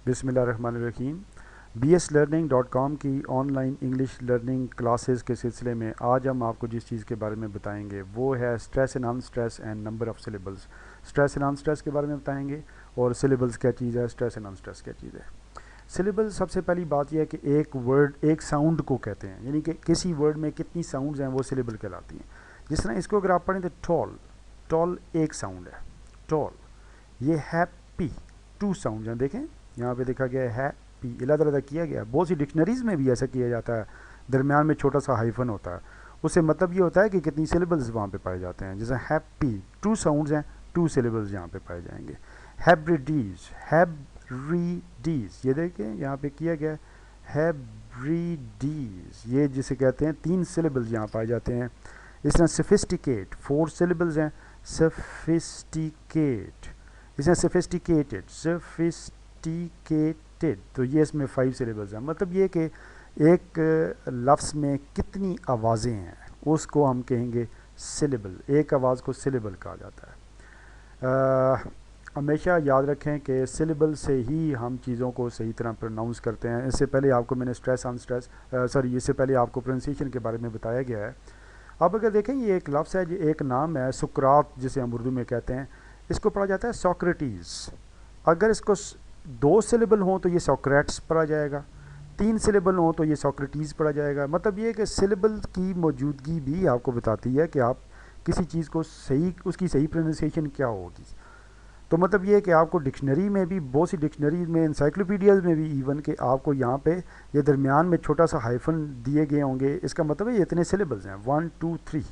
बिस्मिल्लाहिर्रहमानिर्रहीम। bslearning.com की online English learning classes के सिलसिले में आज हम आपको जिस चीज़ के बारे में बताएंगे वो है stress and unstress and number of syllables. Stress and unstress के बारे में बताएंगे और सिलेबल्स क्या चीज़ है, स्ट्रेस एंड अनस्ट्रेस क्या चीज़ है। सिलेबल सबसे पहली बात यह है कि एक वर्ड एक साउंड को कहते हैं, यानी कि किसी वर्ड में कितनी साउंड्स हैं वो सिलेबल कहलाती हैं। जिस तरह इसको अगर आप पढ़ें तो टॉल, टॉल एक साउंड है टॉल। ये हैप्पी टू साउंड हैं, देखें यहाँ पे देखा गया है हैप्पी, अलग किया गया है। बहुत सी डिक्शनरीज़ में भी ऐसा किया जाता है, दरमियान में छोटा सा हाइफन होता है, उससे मतलब ये होता है कि कितनी सिलेबल्स वहाँ पे पाए जाते हैं। जैसे हैप्पी टू साउंड्स हैं, टू सिलेबल्स यहाँ पे पाए जाएंगे। हैब्रिडीज, हैब्रिडीज, ये देखें यहाँ पे किया गया हैब्रिडीज, ये जिसे कहते हैं तीन सिलेबल्स यहाँ पाए जाते हैं। इस तरह सोफिस्टिकेट, फोर सिलेबल्स हैं, सोफिस्टिकेट। इस तरह सोफिस्टिकेटेड, सोफिस्टिकेटेड, तो ये इसमें 5 सिलेबल्स हैं। मतलब ये कि एक लफ्ज़ में कितनी आवाज़ें हैं उसको हम कहेंगे सिलेबल। एक आवाज़ को सिलेबल कहा जाता है। हमेशा याद रखें कि सिलेबल से ही हम चीज़ों को सही तरह प्रोनाउंस करते हैं। इससे पहले आपको मैंने स्ट्रेस अनस्ट्रेस इससे पहले आपको प्रोनाउंसिएशन के बारे में बताया गया है। अब अगर देखें ये एक लफ्ज़ है, एक नाम है सुकरात, जिसे हम उर्दू में कहते हैं, इसको पढ़ा जाता है सोक्रेटिस। अगर इसको 2 सिलेबल हों तो ये सोक्रेट्स पढ़ा जाएगा, 3 सिलेबल हों तो ये सोक्रेटिस पढ़ा जाएगा। मतलब ये कि सिलेबल की मौजूदगी भी आपको बताती है कि आप किसी चीज़ को सही, उसकी सही प्रोनाउंसिएशन क्या होगी। तो मतलब ये कि आपको डिक्शनरी में भी, बहुत सी डिक्शनरीज में, इंसाइक्लोपीडियाज़ में भी इवन कि आपको यहाँ पे ये दरमियान में छोटा सा हाइफन दिए गए होंगे, इसका मतलब है ये इतने सिलेबल्स हैं 1 2 3,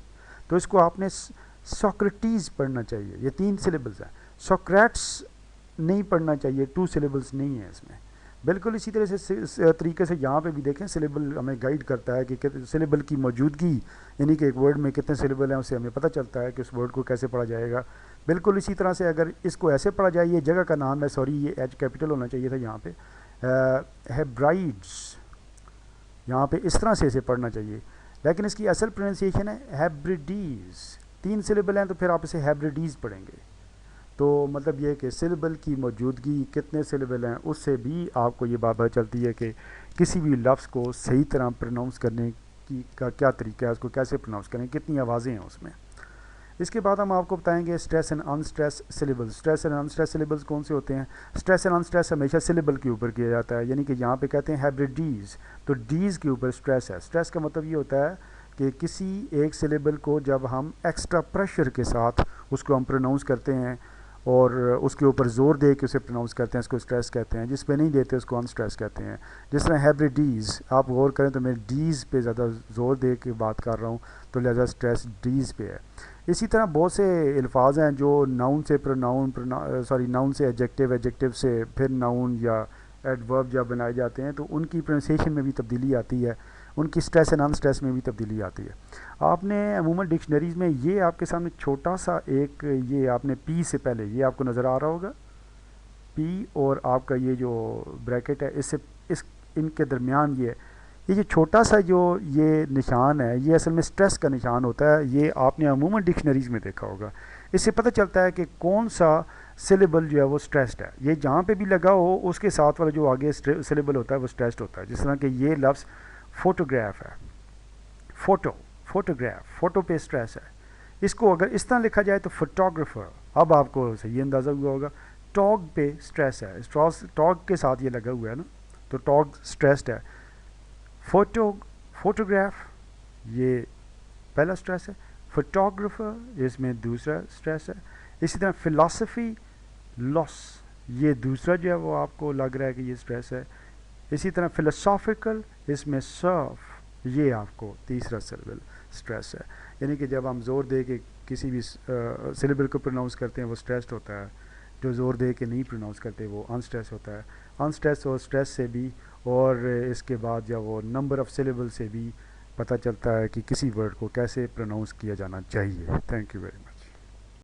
तो इसको आपने सोक्रेटिस पढ़ना चाहिए, ये 3 सिलेबल्स हैं। सोक्रेट्स नहीं पढ़ना चाहिए, 2 सिलेबल्स नहीं है इसमें। बिल्कुल इसी तरह से तरीके से यहाँ पे भी देखें सिलेबल हमें गाइड करता है कि सिलेबल की मौजूदगी, यानी कि एक वर्ड में कितने सिलेबल हैं उससे हमें पता चलता है कि उस वर्ड को कैसे पढ़ा जाएगा। बिल्कुल इसी तरह से अगर इसको ऐसे पढ़ा जाए, ये जगह का नाम है, सॉरी ये एच कैपिटल होना चाहिए था यहाँ पे, हेब्राइड्स, यहाँ पे इस तरह से इसे पढ़ना चाहिए, लेकिन इसकी असल प्रोनाउंसिएशन है हैब्रिडीज़। 3 सिलेबल हैं तो फिर आप इसे हैब्रिडीज़ पढ़ेंगे। तो मतलब ये कि सिलेबल की मौजूदगी, कितने सिलेबल हैं, उससे भी आपको ये बात पता चलती है कि किसी भी लफ्ज़ को सही तरह प्रोनाउंस करने की का क्या तरीका है, उसको कैसे प्रोनाउंस करें, कितनी आवाज़ें हैं उसमें। इसके बाद हम आपको बताएंगे stress and unstress syllables. Stress and unstress syllables कौन से होते हैं? स्ट्रेस एंड अनस्ट्रेस हमेशा सिलेबल के ऊपर किया जाता है, यानी कि यहाँ पे कहते हैं हैब्रिडीज़, तो डीज़ के ऊपर स्ट्रेस है। स्ट्रेस का मतलब ये होता है कि किसी एक सिलेबल को जब हम एक्स्ट्रा प्रेशर के साथ उसको हम प्रोनाउंस करते हैं और उसके ऊपर ज़ोर दे के उसे प्रोनाउंस करते हैं, इसको स्ट्रेस कहते हैं। जिस पे नहीं देते उसको अनस्ट्रेस कहते हैं। जिस तरह हैब्रिडीज़, आप गौर करें तो मैं डीज़ पे ज़्यादा ज़ोर दे के बात कर रहा हूँ, तो लिहाजा स्ट्रेस डीज़ पे है। इसी तरह बहुत से अल्फाज हैं जो नाउन से नाउन से एडजेक्टिव, एडजेक्टिव से फिर नाउन या एडवर्ब जब बनाए जाते हैं तो उनकी प्रोनाउंसिएशन में भी तब्दीली आती है, उनकी स्ट्रेस एंड अनस्ट्रेस में भी तब्दीली आती है। आपने अमूमन डिक्शनरीज़ में ये आपके सामने छोटा सा एक, ये आपने पी से पहले ये आपको नज़र आ रहा होगा, पी और आपका ये जो ब्रैकेट है, इससे इनके दरमियान ये जो छोटा सा जो ये निशान है, ये असल में स्ट्रेस का निशान होता है। ये आपने अमूमन डिक्शनरीज़ में देखा होगा। इससे पता चलता है कि कौन सा सिलेबल जो है वो स्ट्रेस्ड है। ये जहाँ पे भी लगा हो उसके साथ वाला जो आगे सिलेबल होता है वो स्ट्रेस्ड होता है। जिस तरह कि ये लफ्ज़ फोटोग्राफ है, फोटोग्राफ, फोटो पे स्ट्रेस है। इसको अगर इस तरह लिखा जाए तो फोटोग्राफर, अब आपको सही अंदाज़ा हुआ होगा। टॉग पे स्ट्रेस है, टॉग के साथ ये लगा हुआ है ना, तो टॉग स्ट्रेस्ड है। फोटोग्राफ ये पहला स्ट्रेस है, फोटोग्राफर इसमें दूसरा स्ट्रेस है। इसी तरह फ़िलासफ़ी लॉस, ये दूसरा जो है वो आपको लग रहा है कि ये स्ट्रेस है। इसी तरह फ़िलोसॉफ़िकल, इसमें सर्फ, ये आपको तीसरा सिलेबल स्ट्रेस है। यानी कि जब हम ज़ोर दे के किसी भी सिलेबल को प्रोनाउंस करते हैं वो स्ट्रेस्ड होता है, जो ज़ोर दे के नहीं प्रोनाउंस करते वो अनस्ट्रेस होता है। अनस्ट्रेस और स्ट्रेस से भी, और इसके बाद जब वो नंबर ऑफ़ सिलेबल से भी पता चलता है कि किसी वर्ड को कैसे प्रोनाउंस किया जाना चाहिए। Thank you very much.